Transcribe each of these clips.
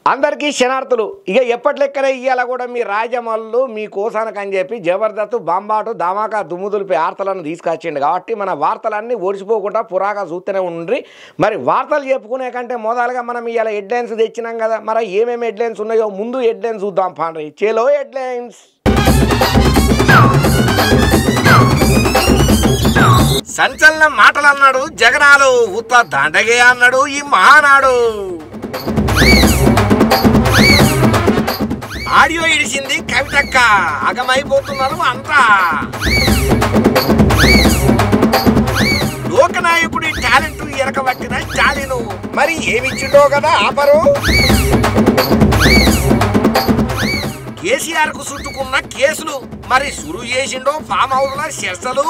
అందరికీ శనార్థులు. ఇక ఎప్పటి లెక్కనే ఇయ్యాల కూడా మీ రాజమల్లు మీ కోసానకని చెప్పి జబర్దస్త్ బాంబాటు ధమాకా దుమ్ముదులిపి వార్తలను తీసుకొచ్చిండు. కాబట్టి మన వార్తలన్నీ ఓడిచిపోకుండా పురాగా చూస్తూనే ఉండ్రి. మరి వార్తలు చెప్పుకునే కంటే మొదలుగా మనం ఇవాళ హెడ్లైన్స్ తెచ్చినాం కదా, మరి ఏమేమి హెడ్లైన్స్ ఉన్నాయో ముందు హెడ్లైన్స్ చూద్దాం పాండ్రి. చేలో హెడ్లైన్స్. సంచలన మాటలు అన్నాడు జగనాలు, ఉత్త దండగే అన్నాడు ఈ మహానాడు. ఆడియో ఇడిసింది కవితక్క, అగమైపోతున్నారు అంతా. లోకనాయకుడి టాలెంట్ ఎరకబట్టిన స్టాలిను మరి ఏమిచ్చిండో కదా ఆపరు. కేసీఆర్ కు చుట్టుకున్న కేసులు మరి సురువు చేసిండో ఫామ్ హౌస్ ల చర్చలు.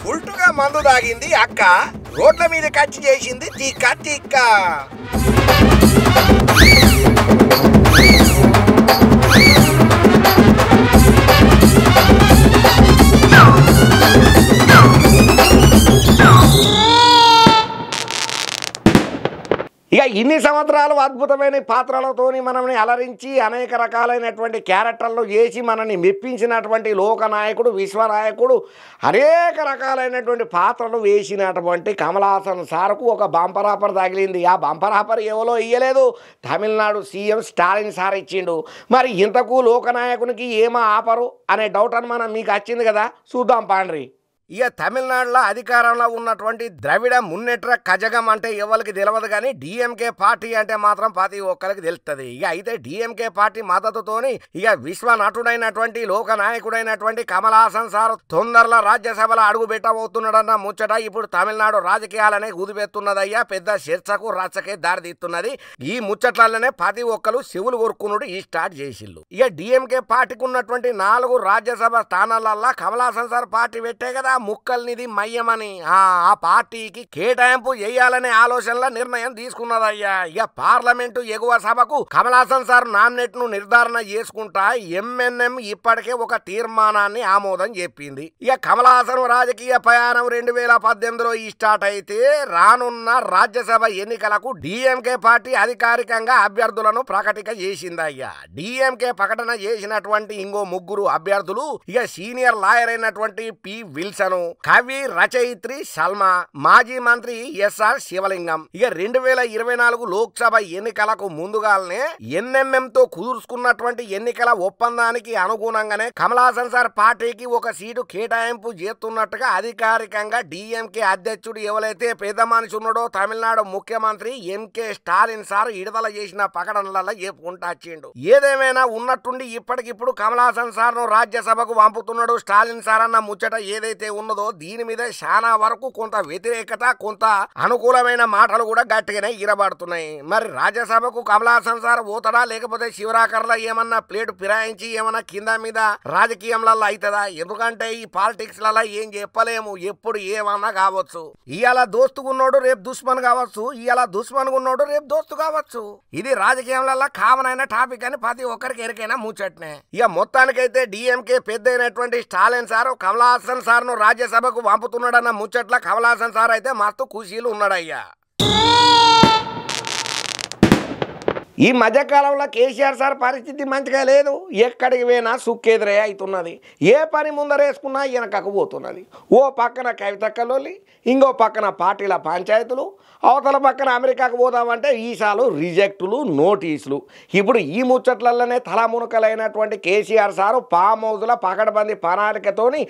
ఫుల్టుగా మందు తాగింది అక్క, రోడ్ల మీద కచ్చి చేసింది తీక్క తీక్క. ఇక ఇన్ని సంవత్సరాలు అద్భుతమైన పాత్రలతోని మనల్ని అలరించి అనేక రకాలైనటువంటి క్యారెక్టర్లు చేసి మనల్ని మెప్పించినటువంటి లోకనాయకుడు, విశ్వనాయకుడు, అనేక రకాలైనటువంటి పాత్రలు వేసినటువంటి కమల్ హాసన్ సార్కు ఒక బంపర్ ఆఫర్ తగిలింది. ఆ బంపర్ ఆఫర్ ఎవరో ఇయ్యలేదు, తమిళనాడు సీఎం స్టాలిన్ సార్ ఇచ్చిండు. మరి ఇంతకు లోకనాయకునికి ఏమో ఆఫరు అనే డౌట్ అని మనం మీకు వచ్చింది కదా, చూద్దాం పాండ్రి. ఇక తమిళనాడులో అధికారంలో ఉన్నటువంటి ద్రవిడ మున్నేట్ర కజగం అంటే ఎవరికి తెలియదు, కానీ డిఎంకే పార్టీ అంటే మాత్రం ప్రతి ఒక్కరికి తెలుస్తుంది. ఇక అయితే డిఎంకే పార్టీ మద్దతుతోని ఇక విశ్వ నటుడైనటువంటి లోక నాయకుడైనటువంటి కమల్ హాసన్ సార్ తొందరలో రాజ్యసభలో అడుగు పెట్టబోతున్నాడన్న ముచ్చట ఇప్పుడు తమిళనాడు రాజకీయాలనే ఊదిపెత్తున్నదయ్యా. పెద్ద చర్చకు రచ్చకే దారితీస్తున్నది. ఈ ముచ్చట్లనే ప్రతి ఒక్కరు శివులు కొరుకునుడు ఈ స్టార్ట్ చేసిల్లు. ఇక డిఎంకే పార్టీకి ఉన్నటువంటి 4 రాజ్యసభ స్థానాలల్లో కమల్ హాసన్ సార్ పార్టీ పెట్టే కదా ముక్కల్నిది మయ్యమని ఆ పార్టీకి కేటాయింపు చేయాలనే ఆలోచనల నిర్ణయం తీసుకున్నదయ్యా. ఇక పార్లమెంటు ఎగువ సభకు కమల్ హాసన్ సార్ నామినేట్ ను నిర్ధారణ చేసుకుంటా ఎంఎన్ఎం ఇప్పటికే ఒక తీర్మానాన్ని ఆమోదం చెప్పింది. ఇక కమల్ హాసన్ రాజకీయ ప్రయాణం 2018లో ఈ స్టార్ట్ అయితే రానున్న రాజ్యసభ ఎన్నికలకు డిఎంకే పార్టీ అధికారికంగా అభ్యర్థులను ప్రకటిక చేసిందయ్యా. డిఎంకే ప్రకటన చేసినటువంటి ఇంకో 3 అభ్యర్థులు ఇక సీనియర్ లాయర్ అయినటువంటి పి విల్సన్, కవి రచయిత్రి సల్మా, మాజీ మంత్రి ఎస్ఆర్ శివలింగం. ఇక 2024 లోక్సభ ఎన్నికలకు ముందుగానే ఎన్ఎంఎం తో కుదుర్చుకున్నటువంటి ఎన్నికల ఒప్పందానికి అనుగుణంగానే కమల్ హాసన్ సార్ పార్టీకి ఒక సీటు కేటాయింపు చేస్తున్నట్టుగా అధికారికంగా డిఎంకే అధ్యక్షుడు ఎవరైతే పెద్ద మనిషి ఉన్నాడో తమిళనాడు ముఖ్యమంత్రి ఎంకే స్టాలిన్ సార్ విడుదల చేసిన ప్రకటనలలో చెప్పుకుంటా వచ్చిండు. ఏదేమైనా ఉన్నట్టుండి ఇప్పటికిప్పుడు కమల్ హాసన్ సార్ ను రాజ్యసభకు పంపుతున్నాడు స్టాలిన్ సార్ అన్న ముచ్చట ఏదైతే ఉన్నదో దీని మీద చాలా వరకు కొంత వ్యతిరేకత, కొంత అనుకూలమైన మాటలు కూడా గట్టిగానే ఇరబడుతున్నాయి. మరి రాజ్యసభకు కమల్ హాసన్ సార్ పోతాడా, లేకపోతే శివరాకర్ల ఏమన్నా ప్లేటు ఫిరాయించి ఏమన్నా కింద మీద రాజకీయంలలో అవుతుందా? ఎందుకంటే ఈ పాలిటిక్స్ లలో ఏం చెప్పలేము, ఎప్పుడు ఏమన్నా కావచ్చు. ఇవాళ దోస్తుకున్నోడు రేపు దుష్మన్ కావచ్చు, ఇవాళ దుష్మన్ ఉన్నోడు రేపు దోస్తు కావచ్చు. ఇది రాజకీయంలో కామన్ అయిన టాపిక్ అని ప్రతి ఒక్కరికి ఎరికైనా ముచ్చట్నే. ఇక మొత్తానికైతే డిఎంకే పెద్ద అయినటువంటి స్టాలిన్ సార్ కమల్ హాసన్ సార్ ను రాజ్యసభకు పంపుతున్నాడన్న ముచ్చట్ల కమల్ హాసన్ సార్ అయితే మస్తు ఖుషీలు ఉన్నాడయ్యా. ఈ మధ్యకాలంలో కేసీఆర్ సార్ పరిస్థితి మంచిగా లేదు. ఎక్కడికి పోయినా సుక్కేదిరే అవుతున్నది. ఏ పని ముందరేసుకున్నా వెనకకు పోతున్నది. ఓ పక్కన కవితక్కలోలి, ఇంకో పక్కన పార్టీల పంచాయతీలు, అవతల పక్కన అమెరికాకు పోదామంటే వీసాలు, రిజెక్టులు, నోటీసులు. ఇప్పుడు ఈ ముచ్చట్లలోనే తలమునకలైనటువంటి కేసీఆర్ సారు ఫామ్ హౌస్ల పకడ్బందీ ప్రణాళికతోని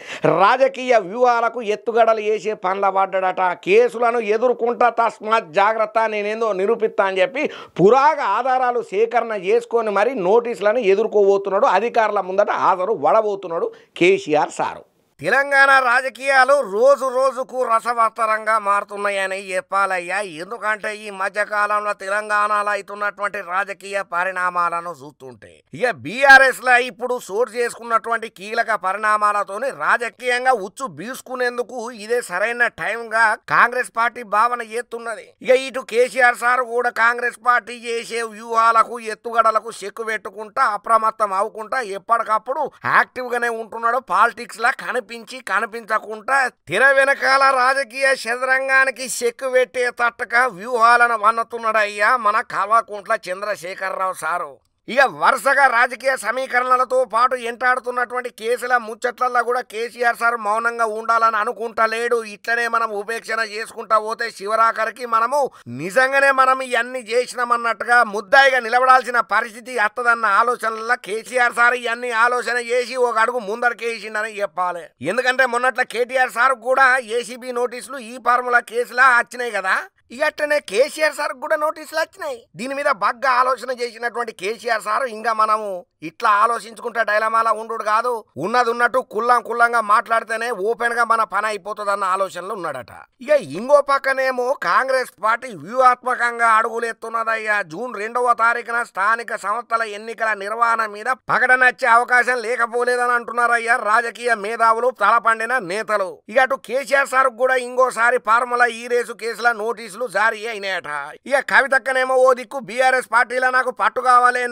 రాజకీయ వ్యూహాలకు ఎత్తుగడలు వేసే పనుల పడ్డాడట. కేసులను ఎదుర్కొంటా, తస్మాత్ జాగ్రత్త, నేనేందో నిరూపిస్తా అని చెప్పి పురాగా ఆధారాలు సేకరణ చేసుకొని మరి నోటీసులను ఎదుర్కోబోతున్నాడు. అధికారుల ముందట హాజరు వడబోతున్నాడు కేసీఆర్ సారు. తెలంగాణ రాజకీయాలు రోజు రోజుకు రసవత్తరంగా మారుతున్నాయని చెప్పాలయ్యా. ఎందుకంటే ఈ మధ్యకాలంలో తెలంగాణలో అవుతున్నటువంటి రాజకీయ పరిణామాలను చూస్తుంటే ఇక బీఆర్ఎస్ లో ఇప్పుడు చోటు చేసుకున్నటువంటి కీలక పరిణామాలతోని రాజకీయంగా ఉచ్చు బీసుకునేందుకు ఇదే సరైన టైంగా కాంగ్రెస్ పార్టీ భావన చేస్తున్నది. ఇక ఇటు కేసీఆర్ సార్ కూడా కాంగ్రెస్ పార్టీ చేసే వ్యూహాలకు, ఎత్తుగడలకు చెక్కు పెట్టుకుంటా, అప్రమత్తం అవ్వకుండా ఎప్పటికప్పుడు యాక్టివ్ గానే ఉంటున్నాడు. పాలిటిక్స్ లా కనిపి కనిపించి కనిపించకుండా తెర వెనకాల రాజకీయ చదరంగానికి చెక్కు పెట్టే తట్టక వ్యూహాలను వన్నుతున్నాడయ్యా మన కల్వకుంట్ల చంద్రశేఖరరావు సారు. ఇక వరుసగా రాజకీయ సమీకరణలతో పాటు ఎంటాడుతున్నటువంటి కేసుల ముచ్చట్లల్లో కూడా కేసీఆర్ సార్ మౌనంగా ఉండాలని అనుకుంటలేడు. ఇట్లనే మనం ఉపేక్షణ చేసుకుంటా పోతే శివరాఖరికి మనము నిజంగానే మనం ఇవన్నీ చేసినామన్నట్టుగా ముద్దాయిగా నిలబడాల్సిన పరిస్థితి వస్తుందన్న ఆలోచనల కేసీఆర్ సార్ ఇవన్నీ ఆలోచన చేసి ఒక అడుగు ముందరకేసిండని చెప్పాలి. ఎందుకంటే మొన్నట్ల కేటీఆర్ సార్ కూడా ఏసీబీ నోటీసులు ఈ ఫార్ములా కేసులా వచ్చినాయి కదా. ఇగట్టనే కేసీఆర్ సార్ కూడా నోటీసులు వచ్చినాయి. దీని మీద బాగా ఆలోచన చేసినటువంటి కేసీఆర్ సార్ ఇంకా మనము ఇట్లా ఆలోచించుకుంటే డైలమాలా ఉండు కాదు, ఉన్నది ఉన్నట్టు కుల్లంగా మాట్లాడితేనే ఓపెన్ గా మన పని అయిపోతుంది అన్న ఆలోచనలో ఉన్నాడట. ఇక ఇంకో పక్కనేమో కాంగ్రెస్ పార్టీ వ్యూహాత్మకంగా అడుగులేస్తున్నదయ్యా. జూన్ 2వ తారీఖున స్థానిక సంస్థల ఎన్నికల నిర్వహణ మీద ప్రకటన వచ్చే అవకాశం లేకపోలేదని అంటున్నారయ్యా రాజకీయ మేధావులు, తలపండిన నేతలు. ఇక అటు కేసీఆర్ సార్ కూడా ఇంకోసారి ఫార్ములా ఈ రేసు కేసుల నోటీసులు జారీ అయినాయట. ఇక కవితక్కనేమో ఓ దిక్కు బీఆర్ఎస్ పార్టీలో నాకు పట్టు కావాలి,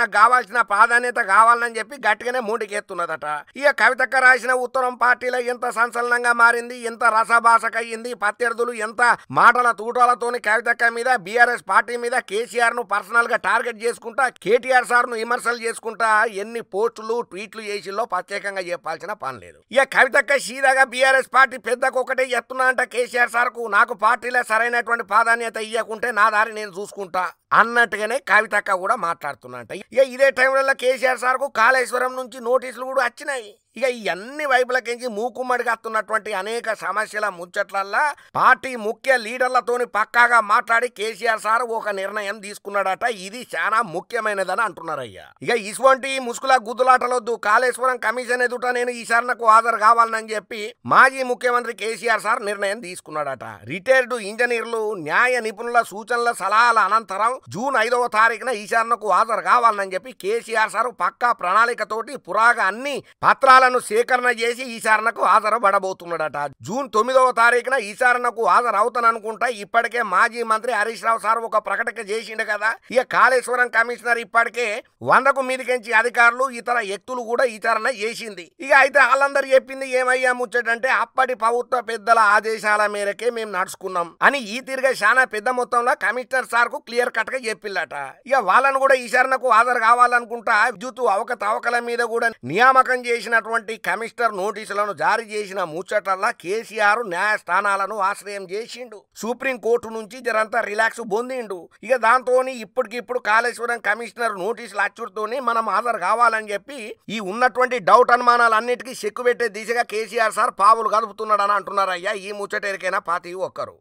నాకు కావాల్సిన ప్రాధాన్యత కావాలని చెప్పి గట్టిగానే మూటికెత్తున్నదట. ఇక కవితక్క రాసిన ఉత్తరం పార్టీలో ఎంత సంచలనంగా మారింది, ఎంత రసభాసకయ్యింది. ప్రత్యర్థులు ఎంత మాటల తూటాలతోని కవితక్క మీద, బీఆర్ఎస్ పార్టీ మీద, కేసీఆర్ ను పర్సనల్ గా టార్గెట్ చేసుకుంటా, కేటీఆర్ సార్ ను విమర్శలు చేసుకుంటా ఎన్ని పోస్టులు ట్వీట్లు చేసిల్లో ప్రత్యేకంగా చెప్పాల్సిన పని లేదు. ఇక కవితక్క సీదాగా బీఆర్ఎస్ పార్టీ పెద్దకు ఒకటే చెప్తున్నా అంట కేసీఆర్ సార్ కు, నాకు పార్టీలో సరైనటువంటి ప్రాధాన్యత ఇవ్వకుంటే నా దారి నేను చూసుకుంటా అన్నట్టుగానే కవితక్క కూడా మాట్లాడుతున్నట్ట. ఇక ఇదే టైంలో కేసీఆర్ సార్ కు కాళేశ్వరం నుంచి నోటీసులు కూడా వచ్చినాయి. ఇక ఈ అన్ని వైపులకించి మూకుమ్మడిగా వస్తున్నటువంటి అనేక సమస్యల ముచ్చట్లల్లా పార్టీ ముఖ్య లీడర్లతోని పక్కాగా మాట్లాడి కేసీఆర్ సార్ ఒక నిర్ణయం తీసుకున్నాడట. ఇది చాలా ముఖ్యమైనదని అంటున్నారయ్యా. ఇక ఇటువంటి ముసుగుల గుద్దులాటలొద్దు, కాళేశ్వరం కమిషన్ ఎదుట నేను ఈసారి నాకు హాజరు కావాలని చెప్పి మాజీ ముఖ్యమంత్రి కేసీఆర్ సార్ నిర్ణయం తీసుకున్నాడట. రిటైర్డ్ ఇంజనీర్లు, న్యాయ నిపుణుల సూచనల సలహాల అనంతరం జూన్ 5వ తారీఖున ఈశాన్యకు హాజరు కావాలని చెప్పి కేసీఆర్ సార్ పక్కా ప్రణాళికతోటి పురాగా అన్ని పత్రాలను సేకరణ చేసి ఈశాన్యకు హాజరు పడబోతున్నాడట. జూన్ 9వ తారీఖున ఈశాన్యకు హాజరు అవుతాననుకుంటా ఇప్పటికే మాజీ మంత్రి హరీష్ రావు సార్ ఒక ప్రకటన చేసిండు కదా. ఇక కాళేశ్వరం కమిషనర్ ఇప్పటికే 100కు మీదికించి అధికారులు, ఇతర వ్యక్తులు కూడా విచారణ చేసింది. ఇక అయితే వాళ్ళందరూ చెప్పింది ఏమయ్యా ముచ్చటంటే అప్పటి ప్రభుత్వ పెద్దల ఆదేశాల మేరకే మేము నడుచుకున్నాం అని ఈ తిరిగే చాలా పెద్ద మొత్తంలో కమిషనర్ సార్ కు క్లియర్ కట్ గా చెప్పిల్లట. ఇక వాళ్ళను కూడా ఈశాన్యకు హాజరు కావాలనుకుంటా విద్యుత్ అవకతవకల మీద కూడా నియామకం చేసినటువంటి కమిషనర్ నోటీసులను జారీ చేసిన ముచ్చటల్లా కేసీఆర్ న్యాయస్థానాలను ఆశ్రయం చేసిండు. సుప్రీం కోర్టు నుంచి జరంతా రిలాక్స్ పొందిండు. ఇక దాంతో ఇప్పటికిప్పుడు కాళేశ్వరం కమిషనర్ నోటీసులు అచ్చుడుతోని మనం హాజరు కావాలని చెప్పి ఈ ఉన్నటువంటి డౌట్ అనుమానాలన్నిటికీ చెక్కు పెట్టే దిశగా కేసీఆర్ సార్ పావులు కదుపుతున్నాడని అంటున్నారయ్యా. ఈ ముచ్చటేరికైనా పాతి ఒక్కరు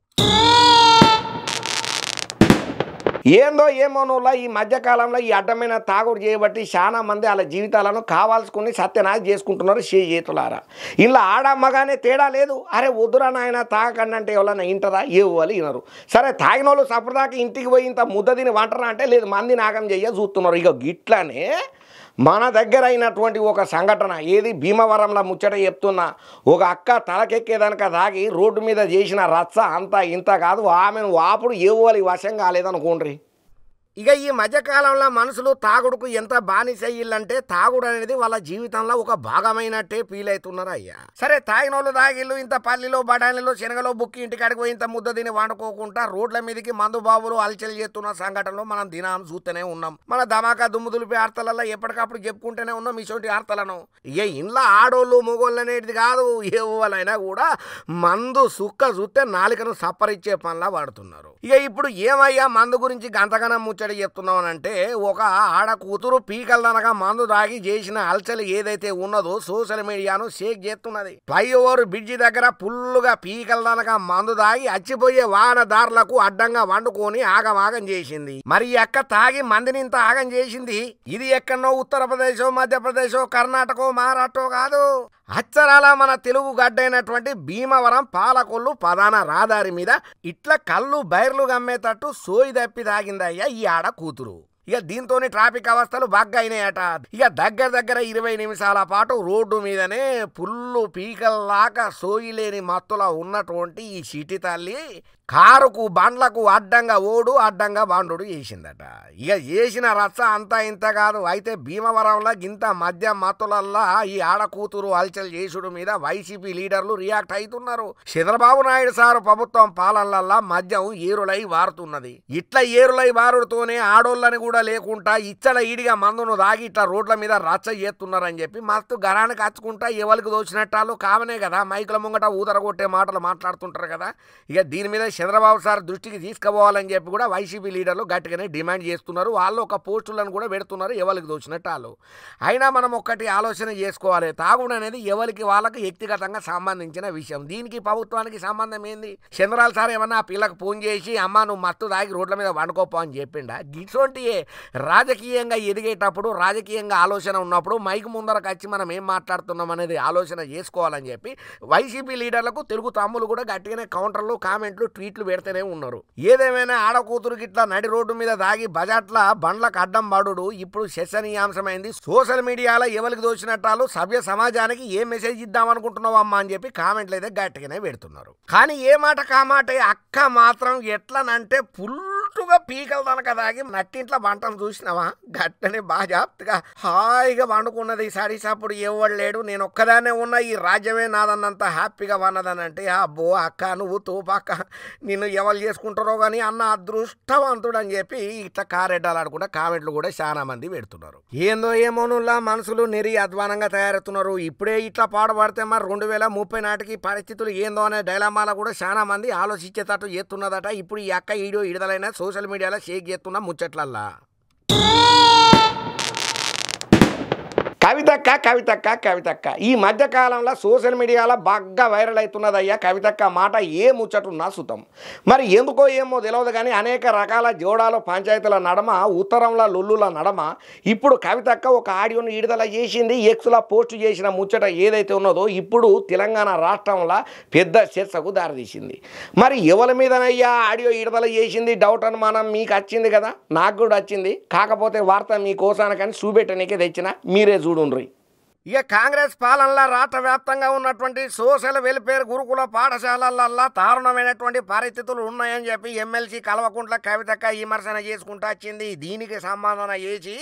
ఏందో ఏమోనోలా ఈ మధ్యకాలంలో ఈ అడ్డమైన తాగుడు చేయబట్టి చాలా మంది వాళ్ళ జీవితాలను కావాల్సుకుని సత్యనాశ చేసుకుంటున్నారు చేతులారా. ఇలా ఆడమ్మగానే తేడా లేదు. అరే వద్దురా నాయన తాగకండి అంటే ఎవరైనా వింటారా? వాళ్ళు వినరు. సరే తాగిన వాళ్ళు సపదాకా ఇంటికి పోయి ఇంత ముద్ద తిని వంటరా అంటే లేదు, మంది నాగం చెయ్య చూస్తున్నారు. ఇక గిట్లనే మన దగ్గర అయినటువంటి ఒక సంఘటన ఏది భీమవరంలో ముచ్చట చెప్తున్నా. ఒక అక్క తలకెక్కేదనక తాగి రోడ్డు మీద చేసిన రచ్చ అంతా ఇంత కాదు, ఆమెను వాపుడు ఏవాలి వశం కాలేదనుకోండి. ఇక ఈ మధ్యకాలంలో మనుషులు తాగుడుకు ఎంత బానిసయ్యిల్లంటే తాగుడు అనేది వాళ్ళ జీవితంలో ఒక భాగమైనట్టే ఫీల్ అవుతున్నారు అయ్యా. సరే తాగినోళ్ళు తాగిళ్ళు ఇంత పల్లిలో బఠానీలో శనగలో బుక్కి ఇంటికాడికి పోయి ఇంత ముద్ద తిని వండుకోకుండా రోడ్ల మీదకి మందు బాబులు అలచలు చేస్తున్న సంఘటనలో మనం దినాం చూస్తూనే ఉన్నాం. మన ధమాకా దుమ్ము దులిపి ఆర్తలలో ఎప్పటికప్పుడు చెప్పుకుంటూనే ఉన్నాం ఇటువంటి ఆర్తలను. ఇక ఇంట్లో ఆడోళ్ళు మొగోళ్ళు అనేది కాదు, ఎవరైనా కూడా మందు సుక్క చూస్తే నాలికను సప్పరిచ్చే పనిలా వాడుతున్నారు. ఇక ఇప్పుడు ఏమయ్యా మందు గురించి గంతగనం ముచ్చట చెప్తున్నామనంటే, ఒక ఆడ కూతురు పీకలదనగా మందు తాగి చేసిన అలచలు ఏదైతే ఉన్నదో సోషల్ మీడియాను షేక్ చేస్తున్నది. ఫ్లైఓవర్ బ్రిడ్జి దగ్గర ఫుల్లుగా పీకలదనగా మందు తాగి అచ్చిపోయే వాహనదారులకు అడ్డంగా వండుకొని ఆగమాగం చేసింది. మరి ఎక్క తాగి మందిని ఇంత ఆగం చేసింది ఇది ఎక్కడో ఉత్తరప్రదేశో, మధ్యప్రదేశో, కర్ణాటకో, మహారాష్ట్రో కాదు, అచ్చరాల మన తెలుగు గడ్డైనటువంటి భీమవరం పాలకొల్లు ప్రధాన రహదారి మీద ఇట్లా కళ్ళు బైర్లు గమ్మేటట్టు సోయి తప్పి తాగిందయ్యా ఈ ఆడ కూతురు. ఇక దీంతో ట్రాఫిక్ అవస్థలు బాగా అయినాయట. ఇక దగ్గర 20 నిమిషాల పాటు రోడ్డు మీదనే పుల్లు పీకల్లాగా సోయి లేని మత్తులో ఉన్నటువంటి ఈ సిటీ తల్లి కారుకు బండ్లకు అడ్డంగా ఓడు అడ్డంగా బాండు చేసిందట. ఇక చేసిన రచ్చ అంతా ఇంత కాదు. అయితే భీమవరంలో గింత మధ్య మత్తులల్లా ఈ ఆడకూతురు అల్చల్ చేసుడు మీద వైసీపీ లీడర్లు రియాక్ట్ అవుతున్నారు. చంద్రబాబు నాయుడు సారు ప్రభుత్వం పాలనలల్లా మద్యం ఏరులై వారుతున్నది. ఇట్లా ఏరులై వారుడుతోనే ఆడోళ్ళని కూడా లేకుండా ఇచ్చల ఈడిగా మందును దాగి ఇట్లా రోడ్ల మీద రచ్చ చేస్తున్నారని చెప్పి మస్తు గరానికి కచ్చుకుంటా ఎవరికి దోచినట్టాలు కావనే కదా మైకుల ముంగట ఊదరగొట్టే మాటలు మాట్లాడుతుంటారు కదా. ఇక దీని మీద చంద్రబాబు సార్ దృష్టికి తీసుకుపోవాలని చెప్పి కూడా వైసీపీ లీడర్లు గట్టిగానే డిమాండ్ చేస్తున్నారు. వాళ్ళు ఒక పోస్టులను కూడా పెడుతున్నారు ఎవరికి దోచినట్టు వాళ్ళు. అయినా మనం ఒక్కటి ఆలోచన చేసుకోవాలి, తాగుడు అనేది ఎవరికి వాళ్ళకి వ్యక్తిగతంగా సంబంధించిన విషయం. దీనికి ప్రభుత్వానికి సంబంధం ఏంది? చంద్రబాబు సార్ ఏమన్నా ఆ పిల్లకు ఫోన్ చేసి అమ్మ నువ్వు మత్తు తాగి రోడ్ల మీద వండుకోపో అని చెప్పిండా? గిసోంటియే రాజకీయంగా ఎదిగేటప్పుడు రాజకీయంగా ఆలోచన ఉన్నప్పుడు మైకు ముందరకు వచ్చి మనం ఏం మాట్లాడుతున్నాం అనేది ఆలోచన చేసుకోవాలని చెప్పి వైసీపీ లీడర్లకు తెలుగు తమ్ములు కూడా గట్టిగానే కౌంటర్లు కామెంట్లు ట్వీట్లు పెడితేనే ఉన్నారు. ఏదేమైనా ఆడకూతురు గిట్లా నడి రోడ్డు మీద దాగి బజాట్ల బండ్లకు అడ్డం పడుడు ఇప్పుడు చర్చనీయాంశమైంది. సోషల్ మీడియాలో ఎవరికి దోచినట్టాలు సభ్య సమాజానికి ఏ మెసేజ్ ఇద్దామనుకుంటున్నావు అమ్మా అని చెప్పి కామెంట్లు అయితే గట్టిగానే పెడుతున్నారు. కానీ ఏ మాట కామాటే అక్క మాత్రం ఎట్లనంటే పుల్టుగా పీకలు తనక దాగి నట్టింట్లో వంటను చూసినావా గట్టనే బాజాప్తగా హాయిగా వండుకున్నది. సడిసప్పుడు ఎవడు లేడు, నేను ఒక్కదానే ఉన్నా, ఈ రాజ్యమే నాదన్నంత హ్యాపీగా వన్నదనంటే అబ్బో అక్క నువ్వు తోపక్క నిన్ను ఎవరు చేసుకుంటారో కానీ అన్న అదృష్టవంతుడు అని చెప్పి ఇట్లా కారెడ్డాలాడుకుంటా కామెంట్లు కూడా చాలా మంది పెడుతున్నారు. ఏందో ఏమోనుల్లా మనుషులు నెరి అధ్వానంగా తయారవుతున్నారు. ఇప్పుడే ఇట్లా పాడబడితే మరి 2030 నాటికి పరిస్థితులు ఏందో అనే డైలామాల కూడా చాలా మంది ఆలోచించేటట్టు చేస్తున్నదట. ఇప్పుడు ఈ అక్క వీడియో విడుదలైన సోషల్ మీడియాలో షేక్ చేస్తున్న ముచ్చట్లల్లా కవితక్క ఈ మధ్యకాలంలో సోషల్ మీడియాలో బాగా వైరల్ అవుతున్నదయ్యా కవితక్క మాట ఏ ముచ్చటున్నా సుతం. మరి ఎందుకో ఏమో తెలియదు కానీ అనేక రకాల జోడాలు పంచాయతీల నడమ ఉత్తరంలో లొల్లుల నడమ ఇప్పుడు కవితక్క ఒక ఆడియోను విడుదల చేసింది. ఎక్స్లో పోస్ట్ చేసిన ముచ్చట ఏదైతే ఉన్నదో ఇప్పుడు తెలంగాణ రాష్ట్రంలో పెద్ద చర్చకు దారితీసింది. మరి ఎవరి మీదనయ్యా ఆడియో విడుదల చేసింది డౌట్ అనుమానం మీకు వచ్చింది కదా, నాకు కూడా వచ్చింది. కాకపోతే వార్త మీకోసానికని చూపెట్టనీకే తెచ్చిన, మీరే చూడుండ్రి. ఇక కాంగ్రెస్ పాలనలో రాష్ట్ర వ్యాప్తంగా ఉన్నటువంటి సోషల్ వెల్ఫేర్ గురుకుల పాఠశాలలల్లో దారుణమైనటువంటి పరిస్థితులు ఉన్నాయని చెప్పి ఎమ్మెల్సీ కల్వకుంట్ల కవితక్క విమర్శన చేసుకుంటూ వచ్చింది. దీనికి సంబంధన చేసి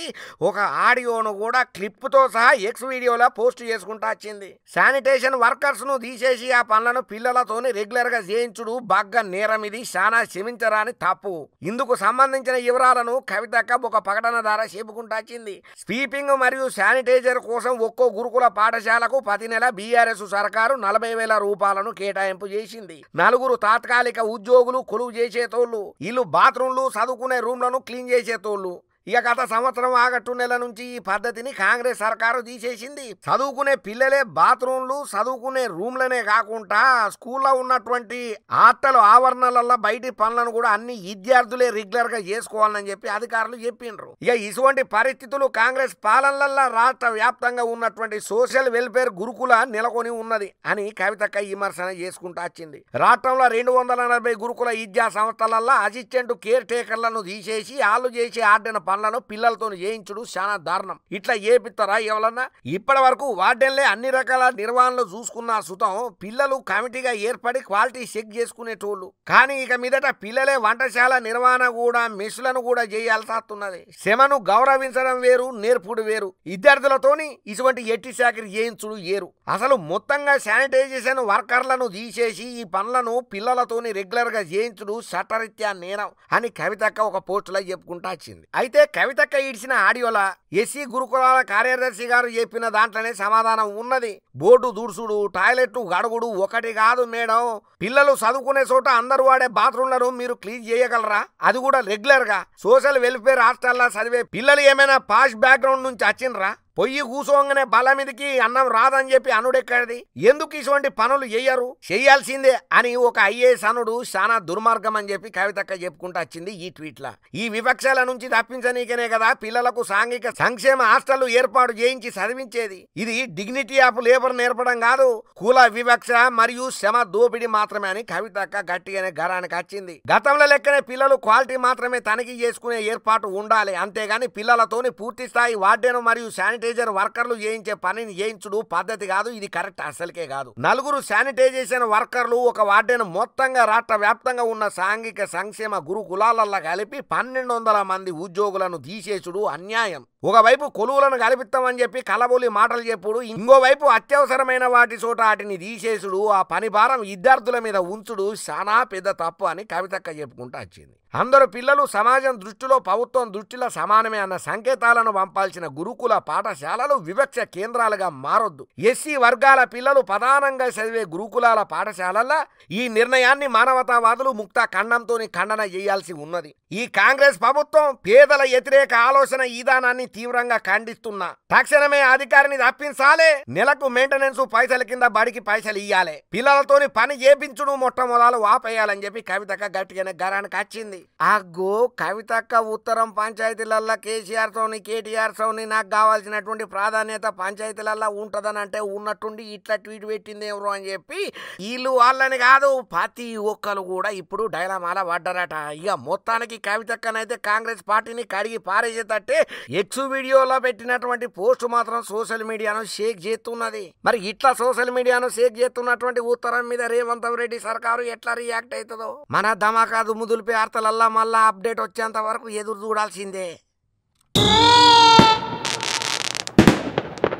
ఒక ఆడియోను కూడా క్లిప్తో సహా ఎక్స్ వీడియోలో పోస్ట్ చేసుకుంటూ వచ్చింది. శానిటేషన్ వర్కర్స్ను తీసేసి ఆ పనులను పిల్లలతోని రెగ్యులర్గా చేయించుడు బాగా నేరం, ఇది చాలా క్షమించరాని తప్పు. ఇందుకు సంబంధించిన వివరాలను కవితక్క ఒక ప్రకటన ద్వారా చెప్పుకుంటూ వచ్చింది. స్వీపింగ్ మరియు శానిటైజర్ కోసం ఒక్కో గురుకుల పాఠశాలకు ప్రతి నెల బీఆర్ఎస్ సర్కారు 40,000 రూపాయలను కేటాయింపు చేసింది. 4 తాత్కాలిక ఉద్యోగులు కొలువు చేసేతోళ్లు, ఇల్లు బాత్రూంలు చదువుకునే రూమ్లను క్లీన్ చేసేతోళ్లు. ఇక గత సంవత్సరం ఆగస్టు నెల నుంచి ఈ పద్ధతిని కాంగ్రెస్ సర్కారు తీసేసింది. చదువుకునే పిల్లలే బాత్రూంలు చదువుకునే రూమ్లనే కాకుండా స్కూల్లో ఉన్నటువంటి ఆటలు ఆవరణలలో బయటి పనులను కూడా అన్ని విద్యార్థులే రెగ్యులర్ గా చేసుకోవాలని చెప్పి అధికారులు చెప్పిండ్రు. ఇక ఇటువంటి పరిస్థితులు కాంగ్రెస్ పాలనలలో రాష్ట్ర వ్యాప్తంగా ఉన్నటువంటి సోషల్ వెల్ఫేర్ గురుకుల నెలకొని ఉన్నది అని కవితక్క విమర్శన చేసుకుంటూ వచ్చింది. రాష్ట్రంలో 240 గురుకుల విద్యా సంస్థలలో అసిస్టెంట్ కేర్ టేకర్లను తీసేసి వాళ్ళు చేసే ఆర్డెన్ పనులను పిల్లలతో చేయించుడు చాలా దారుణం. ఇట్లా చేపిస్తారా ఎవరన్నా? ఇప్పటి వరకు వార్డెన్లే అన్ని రకాల నిర్వహణలు చూసుకున్న సుతం పిల్లలు కమిటీగా ఏర్పడి క్వాలిటీ చెక్ చేసుకునేటోళ్ళు. కానీ ఇక మీదట పిల్లలే వంటశాల నిర్వహణ కూడా మెస్సులను కూడా చేయాల్సి వస్తున్నది. శ్రమను గౌరవించడం వేరు, నేర్పుడు వేరు. విద్యార్థులతోని ఇటువంటి ఎట్టి చాకరీ చేయించుడు ఏరు. అసలు మొత్తంగా శానిటైజేషన్ వర్కర్లను తీసేసి ఈ పనులను పిల్లలతోని రెగ్యులర్ గా చేయించుడు చట్టరీత్యా నేరం అని కవితక్క ఒక పోస్టులో చెప్పుకుంటా వచ్చింది. అయితే కవితక్క ఇడిచిన ఆడియోలా ఎస్సీ గురుకులాల కార్యదర్శి గారు చెప్పిన దాంట్లోనే సమాధానం ఉన్నది. బోర్డు దుడుసుడు, టాయిలెట్ గడుగుడు ఒకటి కాదు మేడం. పిల్లలు చదువుకునే చోట అందరూ వాడే బాత్రూంలను మీరు క్లీన్ చేయగలరా? అది కూడా రెగ్యులర్ గా. సోషల్ వెల్ఫేర్ హాస్టల్లో చదివే పిల్లలు ఏమైనా పాష్ బ్యాక్గ్రౌండ్ నుంచి వచ్చిండ్రా? పొయ్యి కూసోంగానే బల్ల మీదకి అన్నం రాదని చెప్పి అనుడెక్కడిది? ఎందుకు ఇటువంటి పనులు చెయ్యరు? చెయ్యాల్సిందే అని ఒక ఐఏఎస్ అనుడు చాలా దుర్మార్గం అని చెప్పి కవితక్క చెప్పుకుంటూ వచ్చింది ఈ ట్వీట్లా. ఈ వివక్షల నుంచి తప్పించనీకనే కదా పిల్లలకు సాంఘిక సంక్షేమ హాస్టళ్లు ఏర్పాటు చేయించి చదివించేది. ఇది డిగ్నిటీ ఆఫ్ లేబర్ నేర్పడం కాదు, కుల వివక్ష మరియు శ్రమ దోపిడీ మాత్రమే అని కవితక్క గట్టిగానే గరానికి వచ్చింది. గతంలో లెక్కనే పిల్లలు క్వాలిటీ మాత్రమే తనిఖీ చేసుకునే ఏర్పాటు ఉండాలి. అంతేగాని పిల్లలతోని పూర్తి స్థాయి వార్డెన్ మరియు శానిటైజర్ శానిటైజర్ వర్కర్లు చేయించే పనిని చేయించుడు పద్ధతి కాదు, ఇది కరెక్ట్ అసలుకే కాదు. 4 శానిటైజేషన్ వర్కర్లు ఒక వార్డును మొత్తంగా రాష్ట్ర వ్యాప్తంగా ఉన్న సాంఘిక సంక్షేమ గురుకులాలల్లో కలిపి 1200 మంది ఉద్యోగులను తీసేసుడు అన్యాయం. ఒకవైపు కొలువులను కల్పిస్తామని చెప్పి కలబోలి మాటలు చెప్పుడు, ఇంకోవైపు అత్యవసరమైన వాటి చోట వాటిని తీసేసుడు, ఆ పని భారం విద్యార్థుల మీద ఉంచుడు చాలా పెద్ద తప్పు అని కవితక్క చెప్పుకుంటూ వచ్చింది. అందరు పిల్లలు సమాజం దృష్టిలో ప్రభుత్వం దృష్టిలో సమానమే అన్న సంకేతాలను పంపాల్సిన గురుకుల పాఠశాలలు వివక్ష కేంద్రాలుగా మారొద్దు. ఎస్సీ వర్గాల పిల్లలు ప్రధానంగా చదివే గురుకులాల పాఠశాలల్లో ఈ నిర్ణయాన్ని మానవతావాదులు ముక్త ఖండంతో ఖండన చేయాల్సి ఉన్నది. ఈ కాంగ్రెస్ ప్రభుత్వం పేదల వ్యతిరేక ఆలోచన విధానాన్ని తీవ్రంగా ఖండిస్తున్నా. తక్షణమే అధికారిని తప్పించాలే, నెలకు మెయింటెనెన్స్ పైసల కింద బడికి పైసలు ఇయ్యాలి, పిల్లలతోని పని చేపించుడు మొట్టమొదలు ఆపేయాలని చెప్పి కవితక్క గట్టిగానే గరానికి వచ్చింది. అగ్గో కవితక్క ఉత్తరం పంచాయతీలల్లో కేసీఆర్ తోని కేటీఆర్ తోని నాకు కావాల్సినటువంటి ప్రాధాన్యత పంచాయతీలల్లో ఉంటదని అంటే ఉన్నట్టుండి ఇట్లా ట్వీట్ పెట్టింది ఎవరు అని చెప్పి వీళ్ళు వాళ్ళని కాదు ప్రతి ఒక్కరు కూడా ఇప్పుడు డైలమాల పడ్డారట. ఇక మొత్తానికి కవితక్కనైతే కాంగ్రెస్ పార్టీని కడిగి పారేసేటట్టే ఎక్స్ వీడియోలో పెట్టినటువంటి పోస్ట్ మాత్రం సోషల్ మీడియాను షేక్ చేస్తున్నది. మరి ఇట్లా సోషల్ మీడియాను షేక్ చేస్తున్నటువంటి ఉత్తరం మీద రేవంత్ రెడ్డి సర్కారు ఎట్లా రియాక్ట్ అవుతుందో మన ధమాకా దుమ్ముదులిపే వార్తలల్లా మళ్ళా అప్డేట్ వచ్చేంత వరకు ఎదురు చూడాల్సిందే.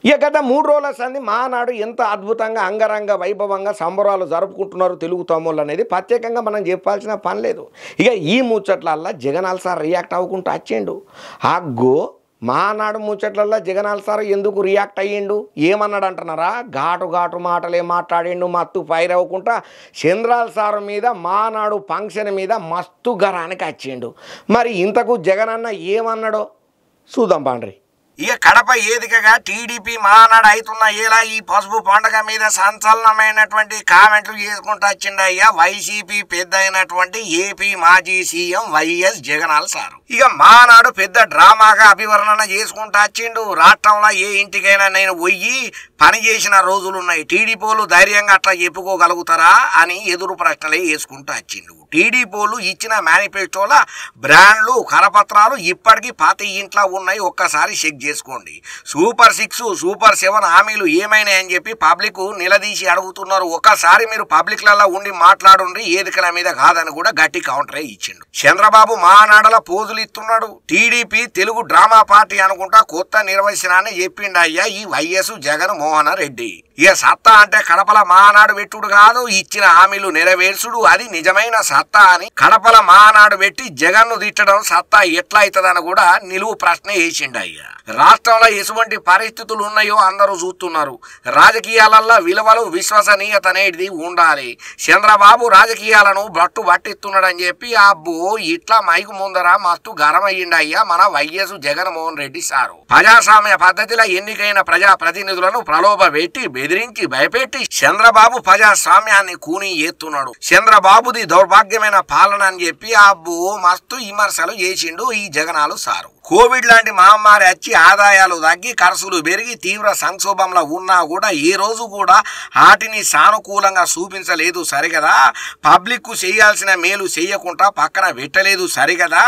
ఇక గత 3 రోజుల సంది మహానాడు ఎంత అద్భుతంగా అంగరంగ వైభవంగా సంబరాలు జరుపుకుంటున్నారు తెలుగు తమ్ముళ్ళు అనేది ప్రత్యేకంగా మనం చెప్పాల్సిన పని లేదు. ఇక ఈ ముచ్చట్లల్లా జగనాల్ సార్ రియాక్ట్ అవ్వకుండా వచ్చిండు. అగ్గో మహానాడు ముచ్చట్లల్లో జగనాల్ సార్ ఎందుకు రియాక్ట్ అయ్యిండు, ఏమన్నాడు అంటున్నారా? ఘాటు ఘాటు మాటలే మాట్లాడిండు, మత్తు ఫైర్ అవ్వకుండా చంద్రాల్ సార్ మీద మహానాడు ఫంక్షన్ మీద మస్తు గరానికి వచ్చిండు. మరి ఇంతకు జగనన్న ఏమన్నాడో చూద్దాం పాండ్రి. ఇక కడప వేదికగా టీడీపీ మహానాడు అవుతున్న ఇలా ఈ పసుపు పండుగ మీద సంచలనమైనటువంటి కామెంట్లు చేసుకుంటూ వచ్చిండయ్యా వైసీపీ పెద్ద అయినటువంటి ఏపీ మాజీ సీఎం వైఎస్ జగనాల్ సారు. ఇక మహానాడు పెద్ద డ్రామాగా అభివర్ణన చేసుకుంటూ వచ్చిండు. రాష్ట్రంలో ఏ ఇంటికైనా నేను పోయి పని చేసిన రోజులున్నాయి, టీడీపీలు ధైర్యంగా అట్లా చెప్పుకోగలుగుతారా అని ఎదురు ప్రశ్నలే వేసుకుంటూ వచ్చిండు. టీడీపీలు ఇచ్చిన మేనిఫెస్టోల బ్రాండ్లు కరపత్రాలు ఇప్పటికీ పాత ఇంట్లో ఉన్నాయి, ఒక్కసారి చెక్ చేసుకోండి. సూపర్ 6 సూపర్ 7 హామీలు ఏమైనాయని చెప్పి పబ్లిక్ నిలదీసి అడుగుతున్నారు. ఒకసారి మీరు పబ్లిక్లలో ఉండి మాట్లాడుండ్రి, ఏదికల మీద కాదని కూడా గట్టి కౌంటరే ఇచ్చిండు. చంద్రబాబు మహానాడల పోజులు ఇస్తున్నాడు. టీడీపీ తెలుగు డ్రామా పార్టీ అనుకుంటా కొత్త నిర్వచనాన్ని చెప్పిండు అయ్యా ఈ వైఎస్ జగన్ మోహన్ రెడ్డి. ఇక సత్తా అంటే కడపల మహానాడు పెట్టుడు కాదు, ఇచ్చిన హామీలు నెరవేర్చుడు, అది నిజమైన సత్తా అని కడపల మహానాడు పెట్టి జగన్ను తిట్టడం సత్తా ఎట్లా అవుతుందని కూడా నిలువు ప్రశ్న వేసిండు అయ్యా. రాష్ట్రంలో ఎటువంటి పరిస్థితులు ఉన్నాయో అందరూ చూస్తున్నారు. రాజకీయాలలో విలువలు విశ్వసనీయత అనేది ఉండాలి. చంద్రబాబు రాజకీయాలను బట్టు పట్టిస్తున్నాడని చెప్పి అబ్బో ఇట్లా మైకు ముందర మస్తు గరమయ్యిండు అయ్యా మన వైఎస్ జగన్మోహన్ రెడ్డి సారు. ప్రజాస్వామ్య పద్ధతిలో ఎన్నికైన ప్రజా ప్రతినిధులను ప్రలోభ పెట్టి బెదిరించి భయపెట్టి చంద్రబాబు ప్రజాస్వామ్యాన్ని కూని ఎత్తున్నాడు. చంద్రబాబుది దౌర్భాగ్యమైన పాలన అని చెప్పి అబ్బో మస్తు విమర్శలు చేసిండు ఈ జగనాలు సారు. కోవిడ్ లాంటి మహమ్మారి వచ్చి ఆదాయాలు తగ్గి ఖర్చులు పెరిగి తీవ్ర సంక్షోభంలో ఉన్నా కూడా ఈ రోజు కూడా వాటిని సానుకూలంగా చూపించలేదు సరిగదా. పబ్లిక్ చేయాల్సిన మేలు చేయకుండా పక్కన పెట్టలేదు సరిగదా.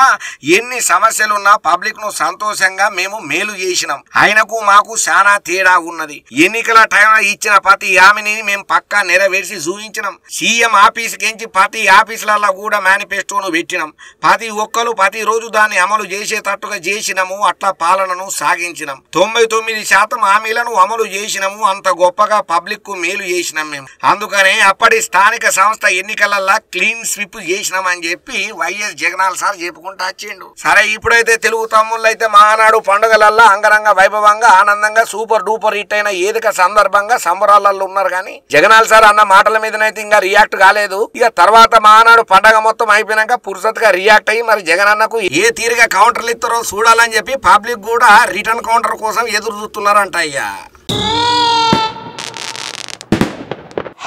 ఎన్ని సమస్యలున్నా పబ్లిక్ ను సంతోషంగా మేము మేలు చేసినాం. ఆయనకు మాకు చాలా తేడా ఉన్నది. ఎన్నికల టైంలో ఇచ్చిన ప్రతి హామీని మేము పక్కా నెరవేర్చి చూపించినాం. సీఎం ఆఫీస్ కించి ప్రతి ఆఫీసులలో కూడా మేనిఫెస్టోను పెట్టినాం. ప్రతి ఒక్కరు ప్రతిరోజు దాన్ని అమలు చేసేటట్టుగా చేసినాము. అట్లా పాలనను సాగించినాం. 99% హామీలను అమలు చేసినాము. అంత గొప్పగా పబ్లిక్ కు మేలు చేసినాం మేము. అందుకనే అప్పటి స్థానిక సంస్థ ఎన్నికలల్లా క్లీన్ స్విప్ చేసినాం అని చెప్పి వైఎస్ జగనాల్ సార్ చెప్పుకుంటా వచ్చిండు. సరే ఇప్పుడైతే తెలుగు తమ్ముళ్ళు అయితే మహానాడు పండుగలల్లా అంగరంగ వైభవంగా ఆనందంగా సూపర్ డూపర్ హిట్ అయిన ఏదిక సందర్భంగా సంబరాలలో ఉన్నారు. కానీ జగనాల్ సార్ అన్న మాటల మీదనైతే ఇంకా రియాక్ట్ కాలేదు. ఇక తర్వాత మహానాడు పండగ మొత్తం అయిపోయినాక పురుసత్గా రియాక్ట్ అయ్యి మరి జగన్ అన్నకు ఏ తీరుగా కౌంటర్లు ఇస్తారో చూడాలని చెప్పి పబ్లిక్ కూడా రిటర్న్ కౌంటర్ కోసం ఎదురు చూస్తున్నారంట అయ్యా.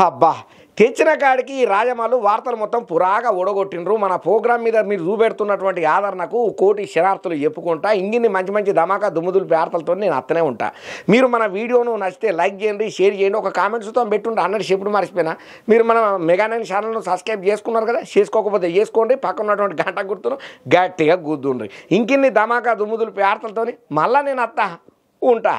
అబ్బా తెచ్చిన కాడికి ఈ రాజమాలు వార్తలు మొత్తం పురాగా ఓడగొట్టిండ్రు. మన ప్రోగ్రామ్ మీద మీరు చూపెడుతున్నటువంటి ఆదరణకు కోటి శరార్థులు చెప్పుకుంటా. ఇంగిన్ని మంచి మంచి ధమాకా దుమ్ముదులు వార్తలతో నేను అత్తనే ఉంటా. మీరు మన వీడియోను నచ్చితే లైక్ చేయండి, షేర్ చేయండి, ఒక కామెంట్స్తో పెట్టుంటే అన్నట్టు చెప్పుడు మర్చిపోయినా. మీరు మన మెగా9 ఛానల్ను సబ్స్క్రైబ్ చేసుకున్నారు కదా, చేసుకోకపోతే చేసుకోండి. పక్కన ఉన్నటువంటి గంట గుర్తును గట్టిగా గుద్దుండ్రి. ఇంకిన్ని ధమాకా దుమ్ముదులు వార్తలతో మళ్ళీ నేను అత్తా ఉంటా.